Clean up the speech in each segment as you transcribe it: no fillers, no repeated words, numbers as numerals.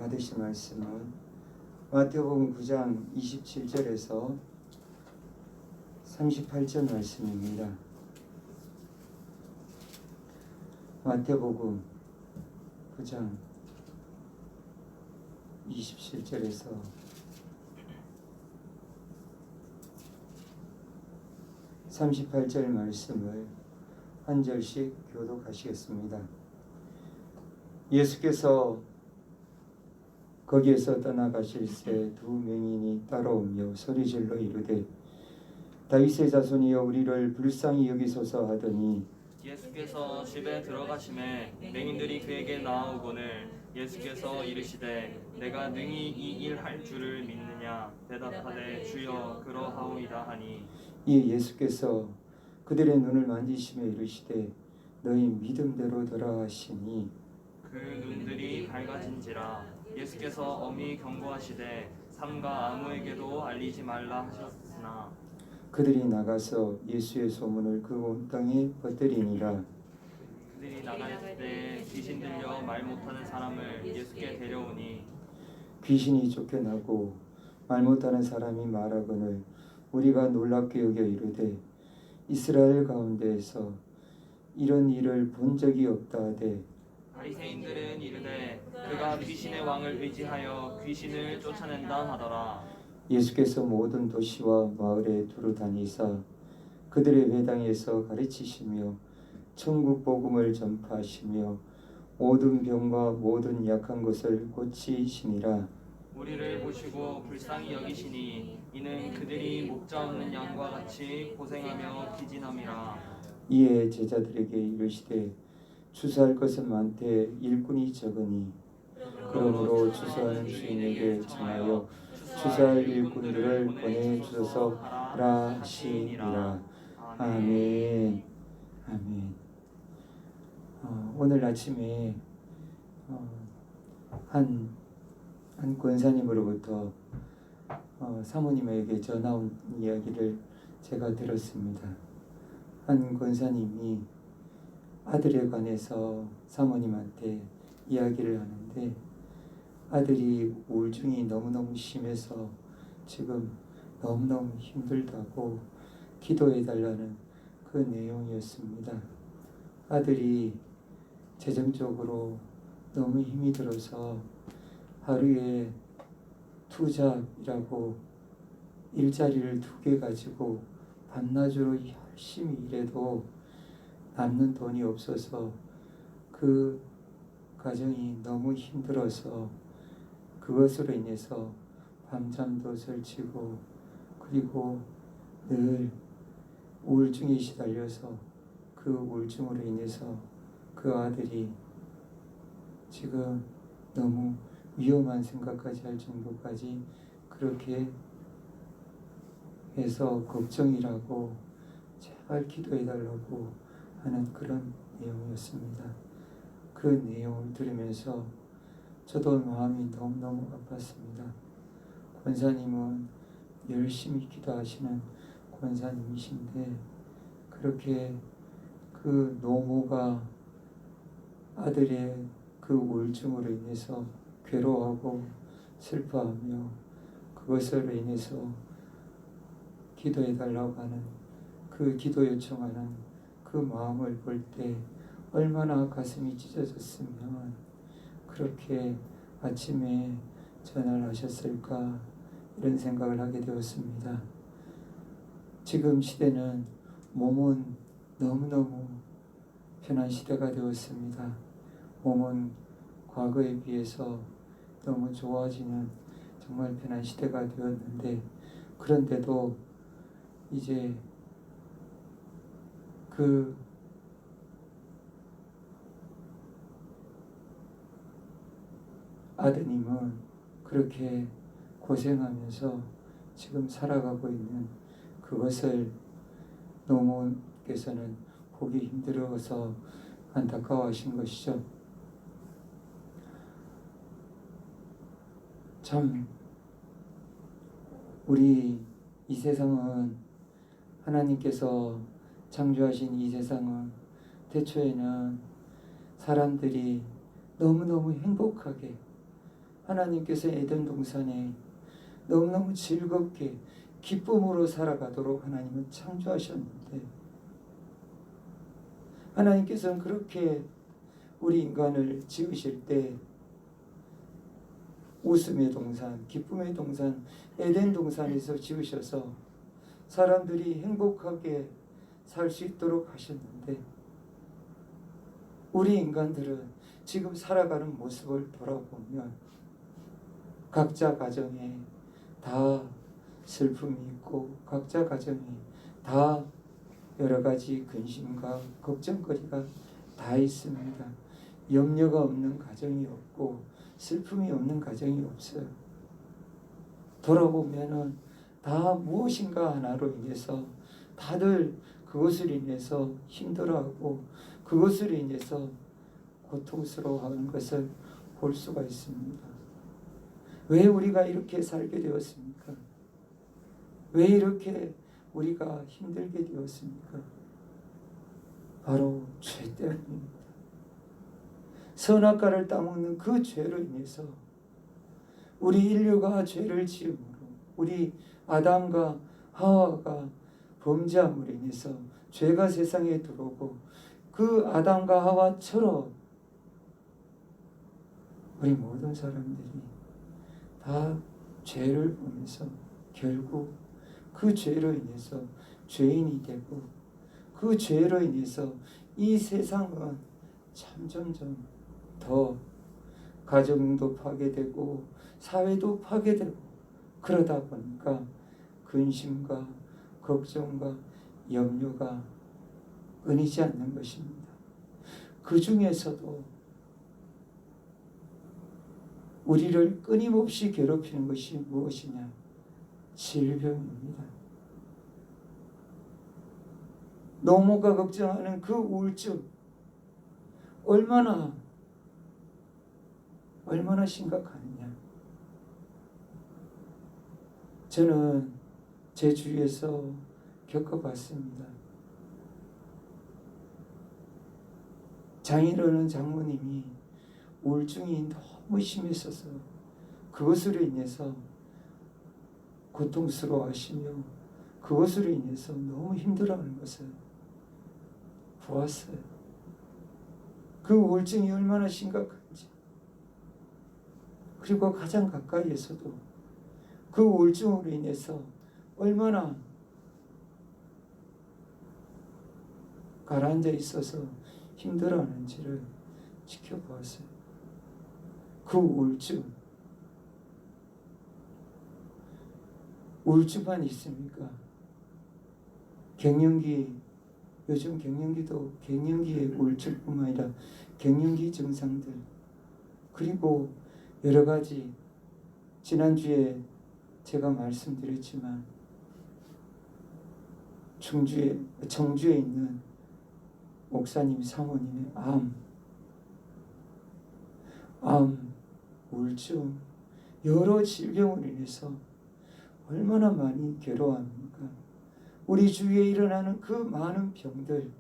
받으실 말씀은 마태복음 9장 27절에서 38절 말씀입니다. 마태복음 9장 27절에서 38절 말씀을 한 절씩 교독하시겠습니다. 예수께서 거기에서 떠나가실새 두 맹인이 따라오며 소리질러 이르되 다윗의 자손이여 우리를 불쌍히 여기소서 하더니 예수께서 집에 들어가심에 맹인들이 그에게 나아오거늘 예수께서 이르시되 내가 능히 이 일 할 줄을 믿느냐 대답하되 주여 그러하오이다 하니 이에 예수께서 그들의 눈을 만지시며 이르시되 너희 믿음대로 되라 하시니 그 눈들이 밝아진지라. 예수께서 엄히 경고하시되 삼가 아무에게도 알리지 말라 하셨으나 그들이 나가서 예수의 소문을 그 온 땅에 퍼뜨리니라. 그들이 나갈 때 귀신 들려 말 못하는 사람을 예수께 데려오니 귀신이 쫓겨나고 말 못하는 사람이 말하거늘 우리가 놀랍게 여겨 이르되 이스라엘 가운데에서 이런 일을 본 적이 없다 하되 바리새인들은 이르되 그가 귀신의 왕을 의지하여 귀신을 쫓아낸다 하더라. 예수께서 모든 도시와 마을에 두루 다니사 그들의 회당에서 가르치시며 천국 복음을 전파하시며 모든 병과 모든 약한 것을 고치시니라. 우리를 보시고 불쌍히 여기시니 이는 그들이 목자 없는 양과 같이 고생하며 기진함이라. 이에 제자들에게 이르시되 주사할 것은 많되 일꾼이 적으니 그러므로 주사하는 주인에게 청하여 주사할 일꾼들을 보내주소서 하라 하시니라. 아멘. 아멘. 오늘 아침에 한 권사님으로부터 사모님에게 전화 온 이야기를 제가 들었습니다. 한 권사님이 아들에 관해서 사모님한테 이야기를 하는데 아들이 우울증이 너무너무 심해서 지금 너무너무 힘들다고 기도해달라는 그 내용이었습니다. 아들이 재정적으로 너무 힘이 들어서 하루에 투잡이라고 일자리를 2개 가지고 밤낮으로 열심히 일해도 남는 돈이 없어서 그 가정이 너무 힘들어서 그것으로 인해서 밤잠도 설치고 그리고 늘 우울증에 시달려서 그 우울증으로 인해서 그 아들이 지금 너무 위험한 생각까지 할 정도까지 그렇게 해서 걱정이라고 제발 기도해달라고 하는 그런 내용이었습니다. 그 내용을 들으면서 저도 마음이 너무너무 아팠습니다. 권사님은 열심히 기도하시는 권사님이신데 그렇게 그 노모가 아들의 그 우울증으로 인해서 괴로워하고 슬퍼하며 그것으로 인해서 기도해달라고 하는 그 기도 요청하는 그 마음을 볼 때 얼마나 가슴이 찢어졌으면 그렇게 아침에 전화를 하셨을까 이런 생각을 하게 되었습니다. 지금 시대는 몸은 너무너무 편한 시대가 되었습니다. 몸은 과거에 비해서 너무 좋아지는 정말 편한 시대가 되었는데 그런데도 이제 그 아드님은 그렇게 고생하면서 지금 살아가고 있는 그것을 노모께서는 보기 힘들어서 안타까워하신 것이죠. 참 우리 이 세상은 하나님께서 창조하신 이 세상은 태초에는 사람들이 너무너무 행복하게 하나님께서 에덴 동산에 너무너무 즐겁게 기쁨으로 살아가도록 하나님은 창조하셨는데, 하나님께서는 그렇게 우리 인간을 지으실 때 웃음의 동산, 기쁨의 동산, 에덴 동산에서 지으셔서 사람들이 행복하게 살 수 있도록 하셨는데, 우리 인간들은 지금 살아가는 모습을 돌아보면 각자 가정에 다 슬픔이 있고, 각자 가정에 다 여러 가지 근심과 걱정거리가 다 있습니다. 염려가 없는 가정이 없고 슬픔이 없는 가정이 없어요. 돌아보면은 다 무엇인가 하나로 인해서 다들 그것을 인해서 힘들어하고 그것을 인해서 고통스러워하는 것을 볼 수가 있습니다. 왜 우리가 이렇게 살게 되었습니까? 왜 이렇게 우리가 힘들게 되었습니까? 바로 죄 때문입니다. 선악과를 따먹는 그 죄로 인해서 우리 인류가 죄를 지음으로, 우리 아담과 하와가 범죄함으로 인해서 죄가 세상에 들어오고, 그 아담과 하와처럼 우리 모든 사람들이 다 죄를 보면서 결국 그 죄로 인해서 죄인이 되고, 그 죄로 인해서 이 세상은 점점점 더 가정도 파괴되고 사회도 파괴되고, 그러다 보니까 근심과 걱정과 염려가 끊이지 않는 것입니다. 그 중에서도 우리를 끊임없이 괴롭히는 것이 무엇이냐? 질병입니다. 노모가 걱정하는 그 우울증, 얼마나 심각하느냐. 저는 제 주위에서 겪어봤습니다. 장인어른 장모님이 우울증이 너무 심했어서 그것으로 인해서 고통스러워하시며 그것으로 인해서 너무 힘들어하는 것을 보았어요. 그 우울증이 얼마나 심각한지, 그리고 가장 가까이에서도 그 우울증으로 인해서 얼마나 가라앉아 있어서 힘들어하는지를 지켜보았어요. 그 우울증만 있습니까? 갱년기, 요즘 갱년기도 갱년기의 우울증뿐만 아니라 갱년기 증상들, 그리고 여러 가지, 지난주에 제가 말씀드렸지만 청주에 있는 목사님 사모님의 암, 우울증, 여러 질병으로 인해서 얼마나 많이 괴로워합니까? 우리 주위에 일어나는 그 많은 병들,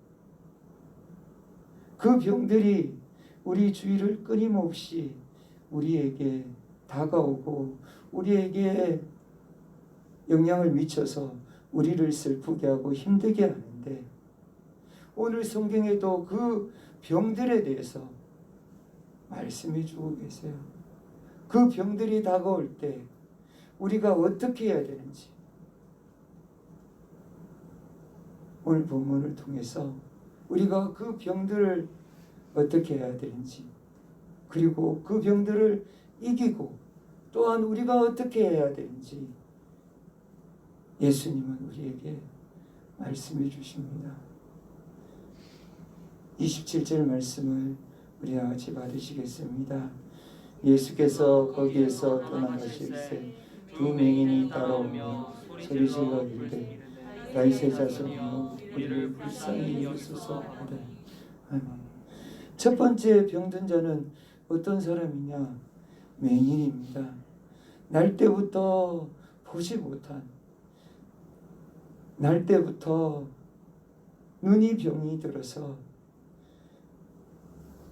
그 병들이 우리 주위를 끊임없이 우리에게 다가오고 우리에게 영향을 미쳐서 우리를 슬프게 하고 힘들게 하는데, 오늘 성경에도 그 병들에 대해서 말씀해 주고 계세요. 그 병들이 다가올 때 우리가 어떻게 해야 되는지, 오늘 본문을 통해서 우리가 그 병들을 어떻게 해야 되는지, 그리고 그 병들을 이기고 또한 우리가 어떻게 해야 되는지 예수님은 우리에게 말씀해 주십니다. 27절 말씀을 우리 다 같이 받으시겠습니다. 예수께서 거기에서 떠나가실새 두 맹인이 따라오며 소리질러 이르되 다윗의 자손이여 우리를 불쌍히 여기소서 하되. 아멘. 첫 번째 병든 자는 어떤 사람이냐? 맹인입니다. 날 때부터 보지 못한, 날 때부터 눈이 병이 들어서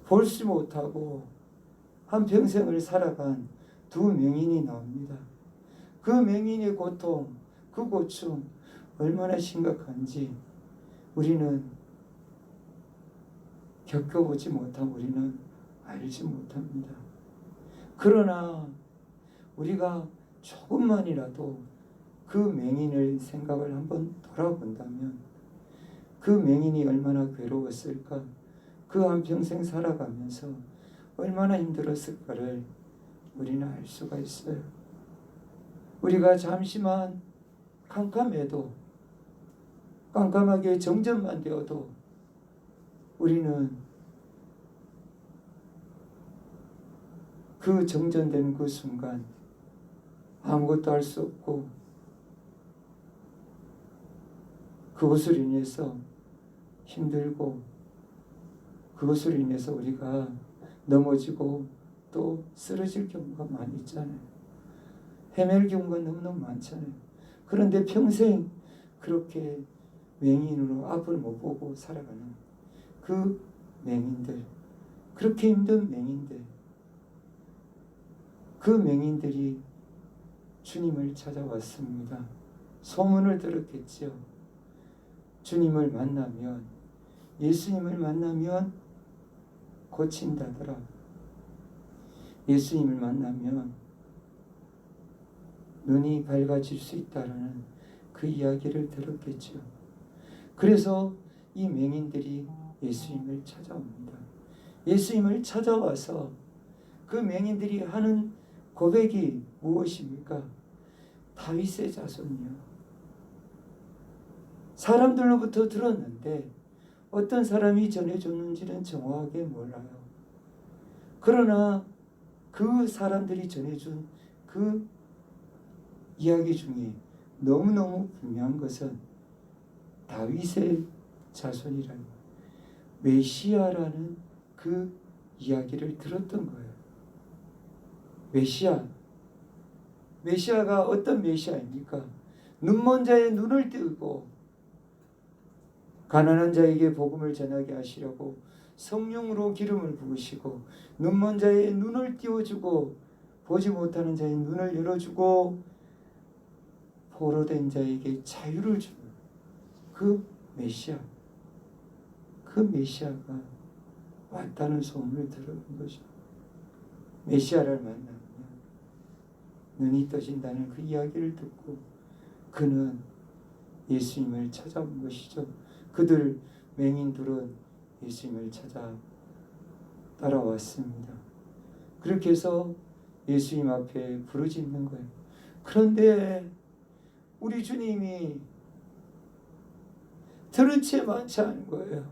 볼수 못하고 한평생을 살아간 두 맹인이 나옵니다. 그 맹인의 고통, 그 고충 얼마나 심각한지 우리는 겪어보지 못한 우리는 알지 못합니다. 그러나 우리가 조금만이라도 그 맹인을 생각을 한번 돌아본다면 그 맹인이 얼마나 괴로웠을까, 그 한평생 살아가면서 얼마나 힘들었을까를 우리는 알 수가 있어요. 우리가 잠시만 깜깜하게 정전만 되어도 우리는 그 정전된 그 순간 아무것도 할 수 없고 그것으로 인해서 힘들고 그것으로 인해서 우리가 넘어지고 또 쓰러질 경우가 많이 있잖아요. 헤맬 경우가 너무너무 많잖아요. 그런데 평생 그렇게 맹인으로 앞을 못 보고 살아가는 그 맹인들, 그렇게 힘든 맹인들, 그 맹인들이 주님을 찾아왔습니다. 소문을 들었겠지요. 주님을 만나면, 예수님을 만나면 고친다더라. 예수님을 만나면 눈이 밝아질 수 있다라는 그 이야기를 들었겠죠. 그래서 이 맹인들이 예수님을 찾아옵니다. 예수님을 찾아와서 그 맹인들이 하는 고백이 무엇입니까? 다윗의 자손이요. 사람들로부터 들었는데 어떤 사람이 전해줬는지는 정확하게 몰라요. 그러나 그 사람들이 전해준 그 이야기 중에 너무너무 분명한 것은 다윗의 자손이라는 메시아라는 그 이야기를 들었던 거예요. 메시아가 어떤 메시아입니까? 눈먼 자의 눈을 뜨고 가난한 자에게 복음을 전하게 하시려고 성령으로 기름을 부으시고 눈먼 자의 눈을 띄워주고 보지 못하는 자의 눈을 열어주고 포로된 자에게 자유를 주는 그 메시아, 그 메시아가 왔다는 소문을 들은 거죠. 메시아를 만나면 눈이 떠진다는 그 이야기를 듣고 그는 예수님을 찾아온 것이죠. 그들 맹인들은 예수님을 찾아 따라왔습니다. 그렇게 해서 예수님 앞에 부르짖는 거예요. 그런데 우리 주님이 들은 채 많지 않은 거예요.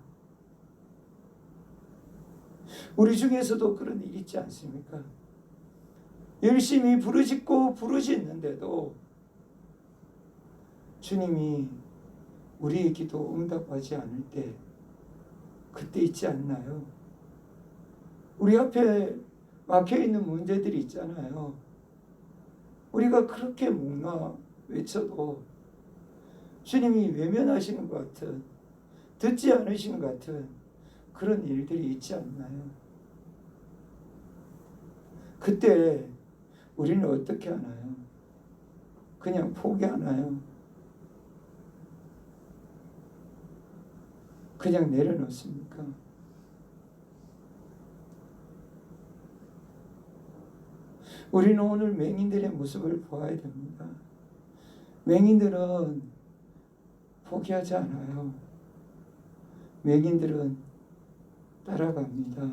우리 중에서도 그런 일 있지 않습니까? 열심히 부르짖는데도 주님이 우리의 기도 응답하지 않을 때 그때 있지 않나요? 우리 앞에 막혀있는 문제들이 있잖아요. 우리가 그렇게 묵나 외쳐도 주님이 외면하시는 것 같은, 듣지 않으시는 것 같은 그런 일들이 있지 않나요? 그때 우리는 어떻게 하나요? 그냥 포기하나요? 그냥 내려놓습니까? 우리는 오늘 맹인들의 모습을 보아야 됩니다. 맹인들은 포기하지 않아요. 맹인들은 따라갑니다.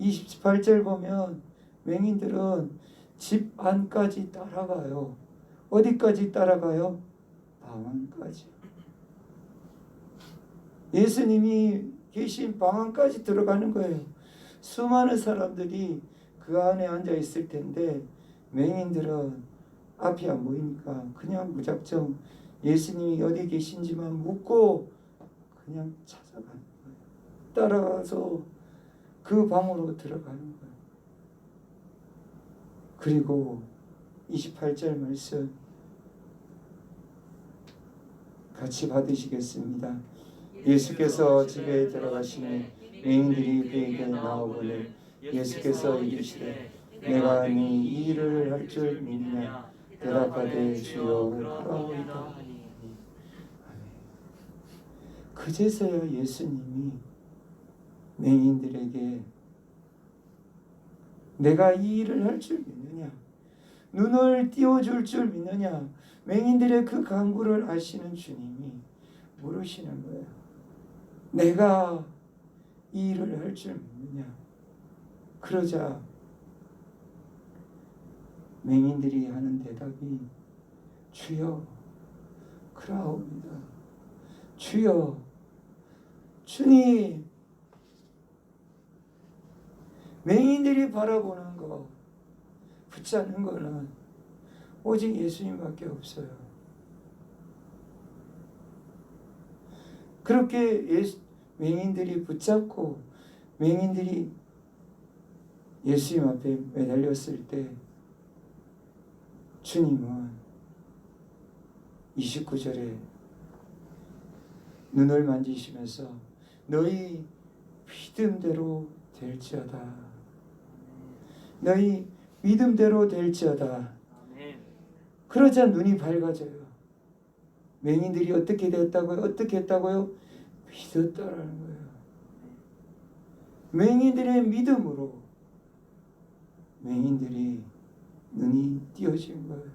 28절 보면 맹인들은 집 안까지 따라가요. 어디까지 따라가요? 방 안까지. 예수님이 계신 방 안까지 들어가는 거예요. 수많은 사람들이 그 안에 앉아 있을 텐데 맹인들은 앞이 안 보이니까 그냥 무작정 예수님이 어디 계신지만 묻고 그냥 찾아가는 거예요. 따라가서 그 방으로 들어가는 거예요. 그리고 28절 말씀 같이 받으시겠습니다. 예수께서 집에 들어가시니 맹인들이 그에게 나오거늘 예수께서 이르시되 내가 네 이 일을 할 줄 믿느냐 대답하되 주여 그러하오이다 하니. 그제서야 예수님이 맹인들에게 내가 이 일을 할 줄 믿느냐, 눈을 띄워줄 줄 믿느냐, 맹인들의 그 간구를 아시는 주님이 물으시는 거예요. 내가 이 일을 할 줄 믿느냐. 그러자 맹인들이 하는 대답이 주여 그러하옵니다. 주여, 주님. 맹인들이 바라보는 거, 붙잡는 거는 오직 예수님밖에 없어요. 그렇게 맹인들이 붙잡고 맹인들이 예수님 앞에 매달렸을 때 주님은 29절에 눈을 만지시면서 너희 믿음대로 될지어다. 너희 믿음대로 될지어다. 그러자 눈이 밝아져요. 맹인들이 어떻게 됐다고요? 어떻게 했다고요? 믿었다라는 거예요. 맹인들의 믿음으로 맹인들이 눈이 띄어진 거예요.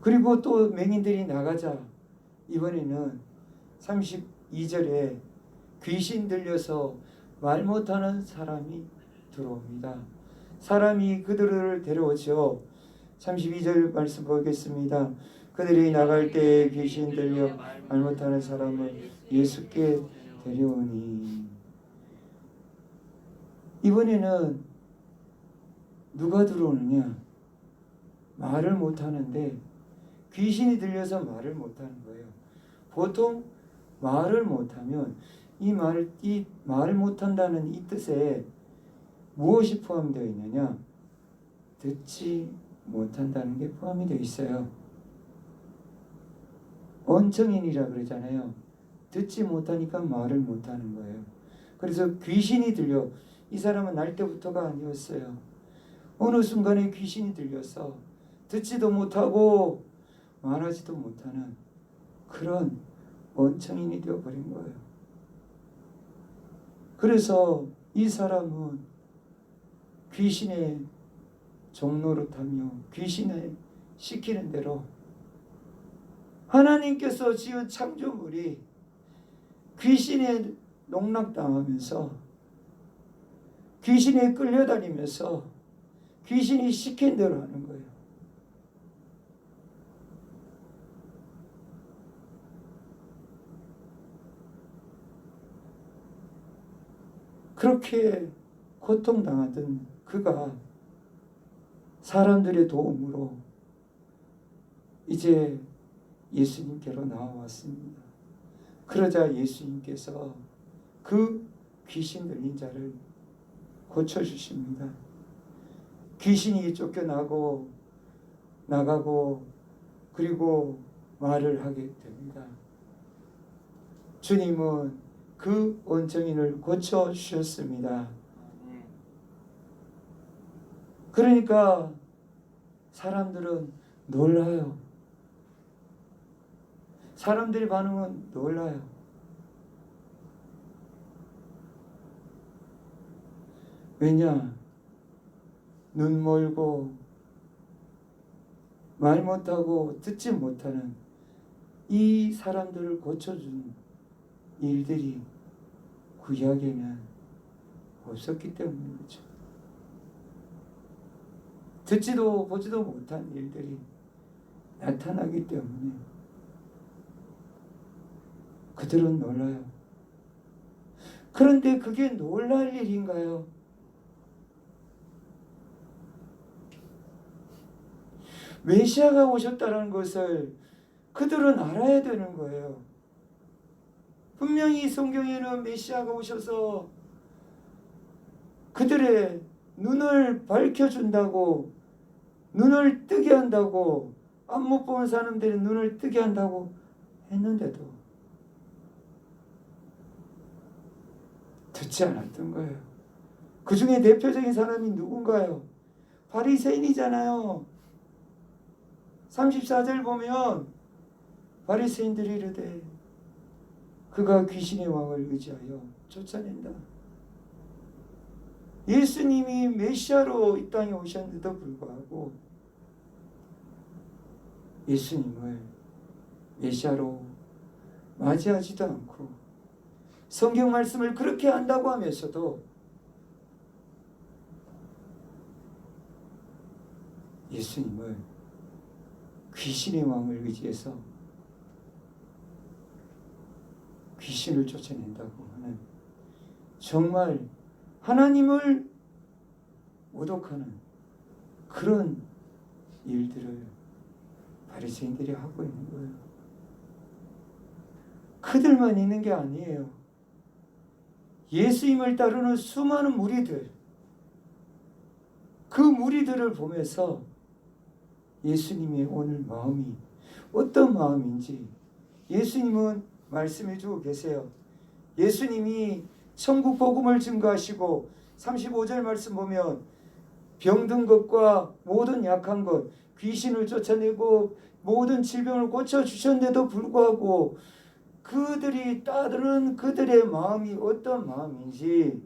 그리고 또 맹인들이 나가자 이번에는 32절에 귀신 들려서 말 못하는 사람이 들어옵니다. 사람이 그들을 데려오죠. 32절 말씀 보겠습니다. 그들이 나갈 때 귀신 들려 말 못하는 사람을 예수께 데려오니. 이번에는 누가 들어오느냐? 말을 못하는데 귀신이 들려서 말을 못하는 거예요. 보통 말을 못하면 이 말을 못한다는 이 뜻에 무엇이 포함되어 있느냐? 듣지 못한다는 게 포함이 되어 있어요. 언청인이라 그러잖아요. 듣지 못하니까 말을 못하는 거예요. 그래서 귀신이 들려. 이 사람은 날 때부터가 아니었어요. 어느 순간에 귀신이 들려서 듣지도 못하고 말하지도 못하는 그런 언청인이 되어버린 거예요. 그래서 이 사람은 귀신의 종노릇하며 귀신의 시키는 대로 하나님께서 지은 창조물이 귀신에 농락당하면서 귀신에 끌려다니면서 귀신이 시킨 대로 하는 거예요. 그렇게 고통당하던 그가 사람들의 도움으로 이제 예수님께로 나와왔습니다. 그러자 예수님께서 그 귀신 들린 자를 고쳐주십니다. 귀신이 쫓겨나고 나가고 그리고 말을 하게 됩니다. 주님은 그 언청인을 고쳐주셨습니다. 그러니까 사람들은 놀라요. 사람들의 반응은 놀라요. 왜냐? 눈 멀고 말 못하고 듣지 못하는 이 사람들을 고쳐준 일들이 구약에는 없었기 때문이죠. 듣지도 보지도 못한 일들이 나타나기 때문에 그들은 놀라요. 그런데 그게 놀랄 일인가요? 메시아가 오셨다는 것을 그들은 알아야 되는 거예요. 분명히 성경에는 메시아가 오셔서 그들의 눈을 밝혀준다고, 눈을 뜨게 한다고, 앞 못 보는 사람들의 눈을 뜨게 한다고 했는데도 듣지 않았던 거예요. 그 중에 대표적인 사람이 누군가요? 바리새인이잖아요. 34절 보면 바리새인들이 이르되 그가 귀신의 왕을 의지하여 쫓아낸다. 예수님이 메시아로 이 땅에 오셨는데도 불구하고 예수님을 메시아로 맞이하지도 않고 성경 말씀을 그렇게 안다고 하면서도 예수님을 귀신의 왕을 의지해서 귀신을 쫓아낸다고 하는, 정말 하나님을 모독하는 그런 일들을 바리새인들이 하고 있는 거예요. 그들만 있는 게 아니에요. 예수님을 따르는 수많은 무리들, 그 무리들을 보면서 예수님의 오늘 마음이 어떤 마음인지 예수님은 말씀해 주고 계세요. 예수님이 천국 복음을 증거하시고 35절 말씀 보면 병든 것과 모든 약한 것, 귀신을 쫓아내고 모든 질병을 고쳐주셨는데도 불구하고 그들이 따르는 그들의 마음이 어떤 마음인지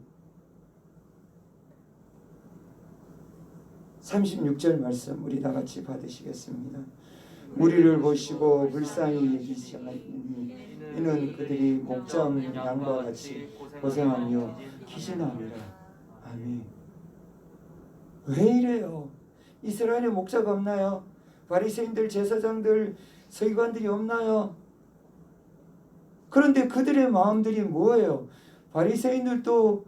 36절 말씀 우리 다 같이 받으시겠습니다. 우리를 보시고 불쌍히 여기시니 이는 그들이 목장 양과 같이 고생하며 기진함이라. 아멘. 왜 이래요? 이스라엘에 목자가 없나요? 바리새인들, 제사장들, 서기관들이 없나요? 그런데 그들의 마음들이 뭐예요? 바리새인들도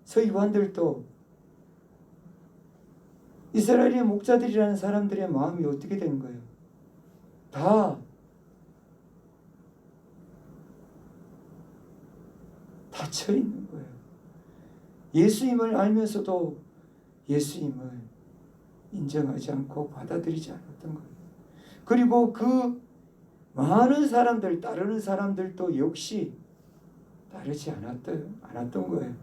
서기관들도 이스라엘의 목자들이라는 사람들의 마음이 어떻게 된 거예요? 다 닫혀 있는 거예요. 예수님을 알면서도 예수님을 인정하지 않고 받아들이지 않았던 거예요. 그리고 그 많은 사람들, 따르는 사람들도 역시 따르지 않았던 거예요.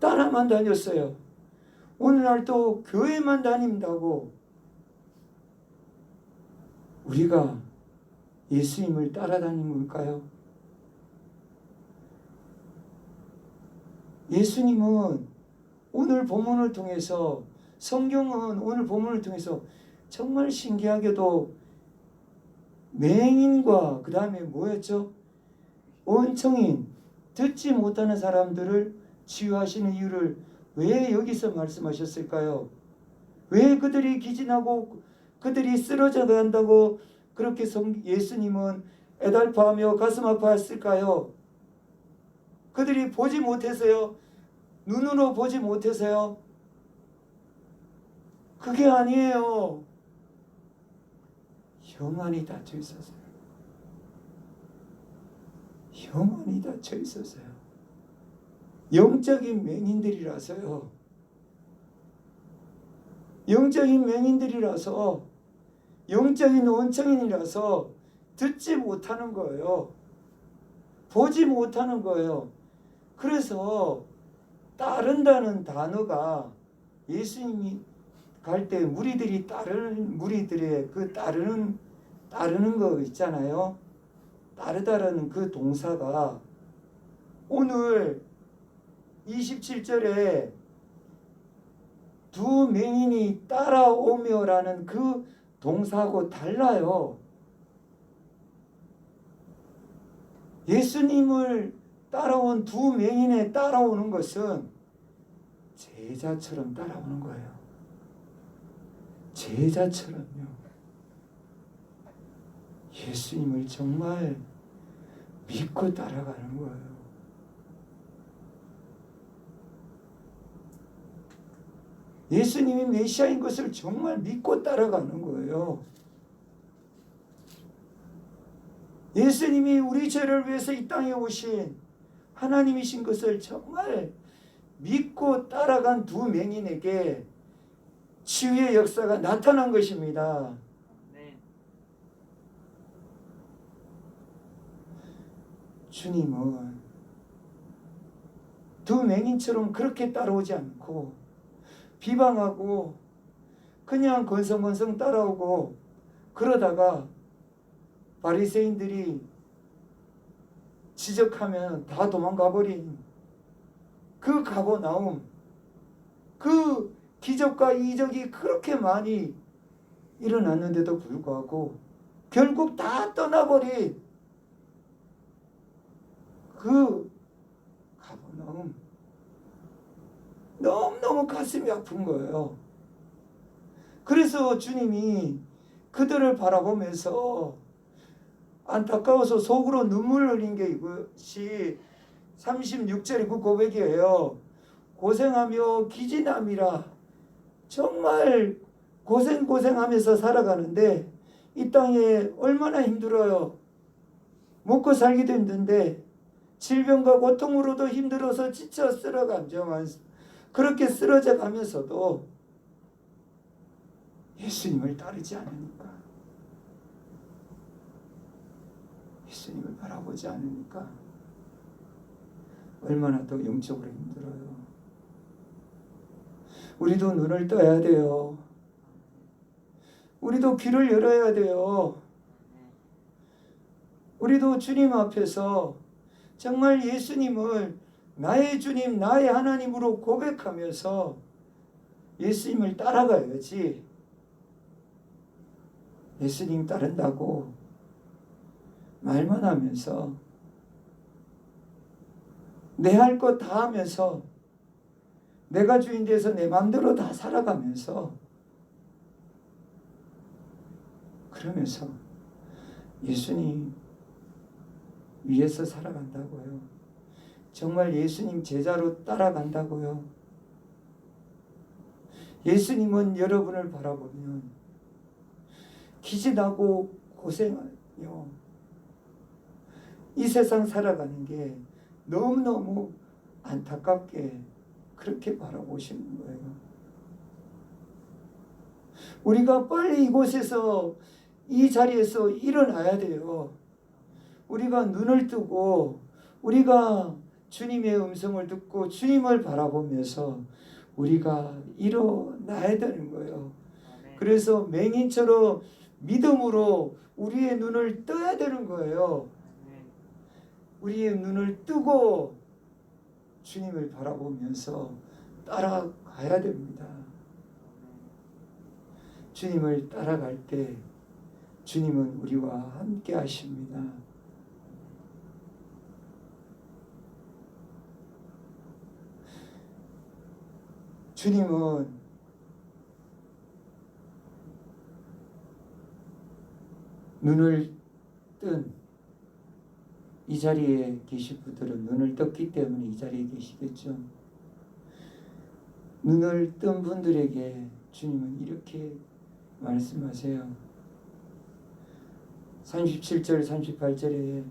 따라만 다녔어요. 오늘날 또 교회만 다닌다고 우리가 예수님을 따라다니는 걸까요? 예수님은 오늘 본문을 통해서, 성경은 오늘 본문을 통해서 정말 신기하게도 맹인과 그 다음에 뭐였죠? 원청인, 듣지 못하는 사람들을 치유하시는 이유를 왜 여기서 말씀하셨을까요? 왜 그들이 기진하고 그들이 쓰러져 간다고 그렇게 예수님은 애달파하며 가슴 아파했을까요? 그들이 보지 못해서요? 눈으로 보지 못해서요? 그게 아니에요. 영안이 닫혀 있었어요. 영안이 닫혀 있었어요. 영적인 맹인들이라서요. 영적인 맹인들이라서, 영적인 원청인이라서 듣지 못하는 거예요. 보지 못하는 거예요. 그래서 따른다는 단어가 예수님이 갈 때 무리들이 따르는, 무리들의 그 따르는 거 있잖아요. 따르다라는 그 동사가 오늘 27절에 두 맹인이 따라오며라는 그 동사하고 달라요. 예수님을 따라온 두 맹인에 따라오는 것은 제자처럼 따라오는 거예요. 제자처럼요. 예수님을 정말 믿고 따라가는 거예요. 예수님이 메시아인 것을 정말 믿고 따라가는 거예요. 예수님이 우리 죄를 위해서 이 땅에 오신 하나님이신 것을 정말 믿고 따라간 두 맹인에게 치유의 역사가 나타난 것입니다. 주님은 두 맹인처럼 그렇게 따라오지 않고 비방하고 그냥 건성건성 따라오고 그러다가 바리새인들이 지적하면 다 도망가 버린 그 가버나움, 그 기적과 이적이 그렇게 많이 일어났는데도 불구하고 결국 다 떠나버린 그 가버나움, 너무너무 가슴이 아픈 거예요. 그래서 주님이 그들을 바라보면서 안타까워서 속으로 눈물 흘린 게 이것이 36절의 그 고백이에요. 고생하며 기진함이라. 정말 고생하면서 살아가는데 이 땅에 얼마나 힘들어요. 먹고 살기도 힘든데 질병과 고통으로도 힘들어서 지쳐 쓰러가면서 그렇게 쓰러져 가면서도 예수님을 따르지 않으니까, 예수님을 바라보지 않으니까 얼마나 더 영적으로 힘들어요. 우리도 눈을 떠야 돼요. 우리도 귀를 열어야 돼요. 우리도 주님 앞에서 정말 예수님을 나의 주님, 나의 하나님으로 고백하면서 예수님을 따라가야지. 예수님 따른다고 말만 하면서 내 할 것 다 하면서 내가 주인 돼서 내 마음대로 다 살아가면서 그러면서 예수님 위해서 살아간다고요. 정말 예수님 제자로 따라간다고요. 예수님은 여러분을 바라보면 기진하고 고생하며 이 세상 살아가는 게 너무너무 안타깝게 그렇게 바라보시는 거예요. 우리가 빨리 이곳에서 이 자리에서 일어나야 돼요. 우리가 눈을 뜨고 우리가 주님의 음성을 듣고 주님을 바라보면서 우리가 일어나야 되는 거예요. 그래서 맹인처럼 믿음으로 우리의 눈을 떠야 되는 거예요. 우리의 눈을 뜨고 주님을 바라보면서 따라가야 됩니다. 주님을 따라갈 때 주님은 우리와 함께 하십니다. 주님은 눈을 뜬 이 자리에 계신 분들은 눈을 떴기 때문에 이 자리에 계시겠죠. 눈을 뜬 분들에게 주님은 이렇게 말씀하세요. 37절 38절에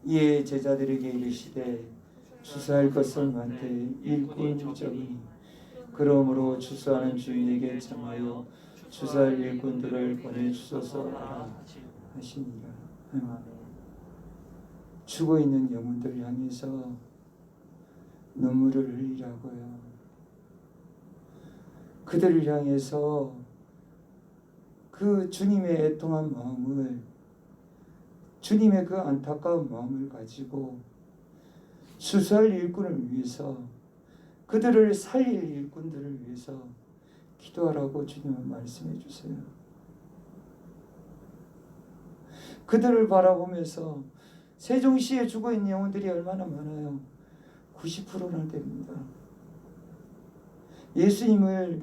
이에 제자들에게 이르시되 주사할 것은 많되 일꾼 적으니 그러므로 주사하는 주인에게 청하여 주사할 일꾼들을 보내주소서 하라 하시니라. 죽어있는 영혼들 향해서 눈물을 흘리라고요. 그들을 향해서 그 주님의 애통한 마음을, 주님의 그 안타까운 마음을 가지고 수사할 일꾼을 위해서, 그들을 살릴 일꾼들을 위해서 기도하라고 주님은 말씀해 주세요. 그들을 바라보면서 세종시에 죽어있는 영혼들이 얼마나 많아요. 90%나 됩니다. 예수님을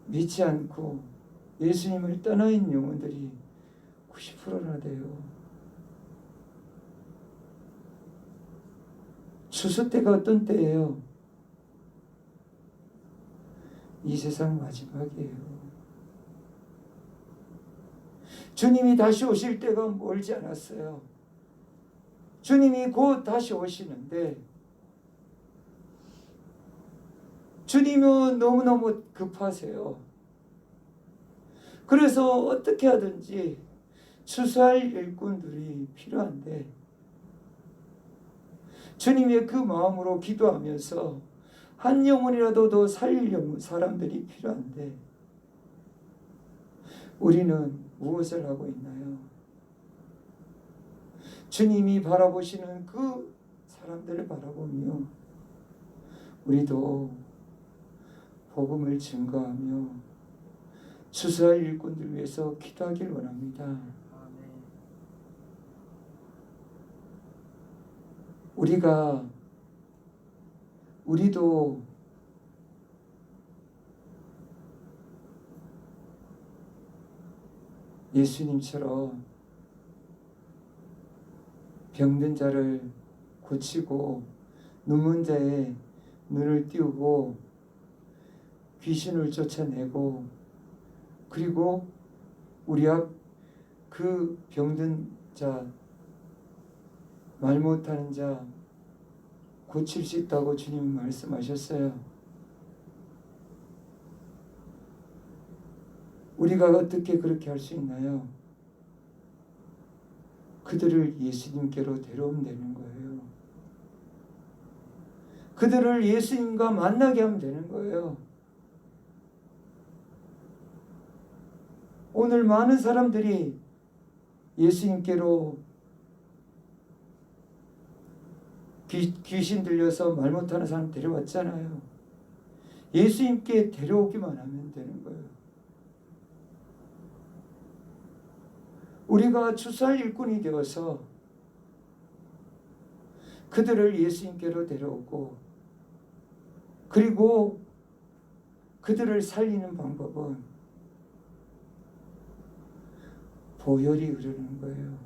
믿지 않고 예수님을 떠나 있는 영혼들이 90%나 돼요. 추수 때가 어떤 때예요? 이 세상 마지막이에요. 주님이 다시 오실 때가 멀지 않았어요. 주님이 곧 다시 오시는데 주님은 너무너무 급하세요. 그래서 어떻게 하든지 추수할 일꾼들이 필요한데 주님의 그 마음으로 기도하면서 한 영혼이라도 더 살릴 사람들이 필요한데 우리는 무엇을 하고 있나요? 주님이 바라보시는 그 사람들을 바라보며 우리도 복음을 증거하며 추수할 일꾼들 위해서 기도하길 원합니다. 우리도 예수님처럼 병든 자를 고치고 눈먼 자의 눈을 띄우고 귀신을 쫓아내고 그리고 우리 앞 그 병든 자, 말 못하는 자 고칠 수 있다고 주님이 말씀하셨어요. 우리가 어떻게 그렇게 할 수 있나요? 그들을 예수님께로 데려오면 되는 거예요. 그들을 예수님과 만나게 하면 되는 거예요. 오늘 많은 사람들이 예수님께로 귀신 들려서 말 못하는 사람 데려왔잖아요. 예수님께 데려오기만 하면 되는 거예요. 우리가 추수할 일꾼이 되어서 그들을 예수님께로 데려오고 그리고 그들을 살리는 방법은 보혈이 흐르는 거예요.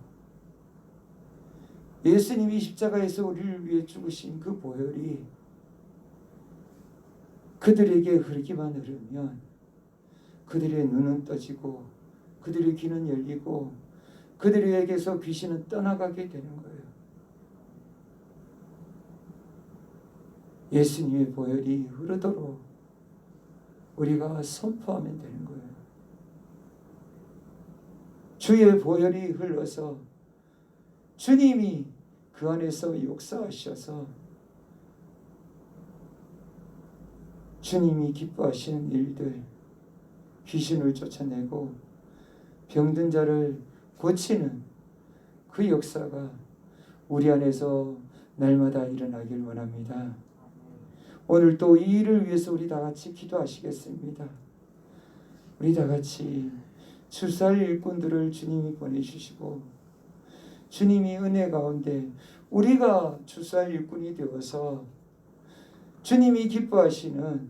예수님이 십자가에서 우리를 위해 죽으신 그 보혈이 그들에게 흐르기만 흐르면 그들의 눈은 떠지고 그들의 귀는 열리고 그들에게서 귀신은 떠나가게 되는 거예요. 예수님의 보혈이 흐르도록 우리가 선포하면 되는 거예요. 주의 보혈이 흘러서 주님이 그 안에서 역사하셔서 주님이 기뻐하시는 일들, 귀신을 쫓아내고 병든 자를 고치는 그 역사가 우리 안에서 날마다 일어나길 원합니다. 오늘 또 이 일을 위해서 우리 다 같이 기도하시겠습니다. 우리 다 같이 추수할 일꾼들을 주님이 보내주시고 주님이 은혜 가운데 우리가 추수할 일꾼이 되어서 주님이 기뻐하시는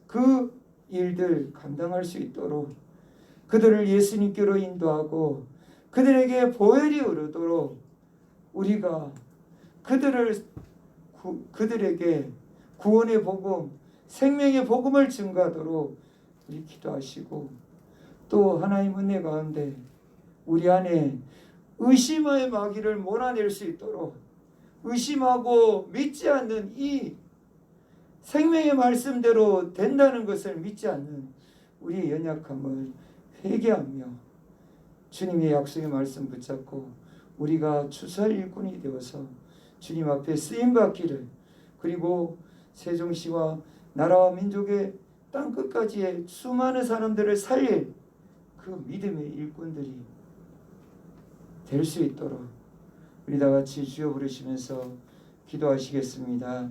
그 일들 감당할 수 있도록 그들을 예수님께로 인도하고 그들에게 보혈이 흐르도록 우리가 그들에게 구원의 복음, 생명의 복음을 증거하도록 우리 기도하시고 또 하나님 은혜 가운데 우리 안에 의심의 마귀를 몰아낼 수 있도록 의심하고 믿지 않는 이 생명의 말씀대로 된다는 것을 믿지 않는 우리의 연약함을 회개하며 주님의 약속의 말씀 붙잡고 우리가 추수할 일꾼이 되어서 주님 앞에 쓰임받기를 그리고 세종시와 나라와 민족의 땅끝까지의 수많은 사람들을 살릴 그 믿음의 일꾼들이 될 수 있도록 우리 다 같이 주여 부르시면서 기도하시겠습니다.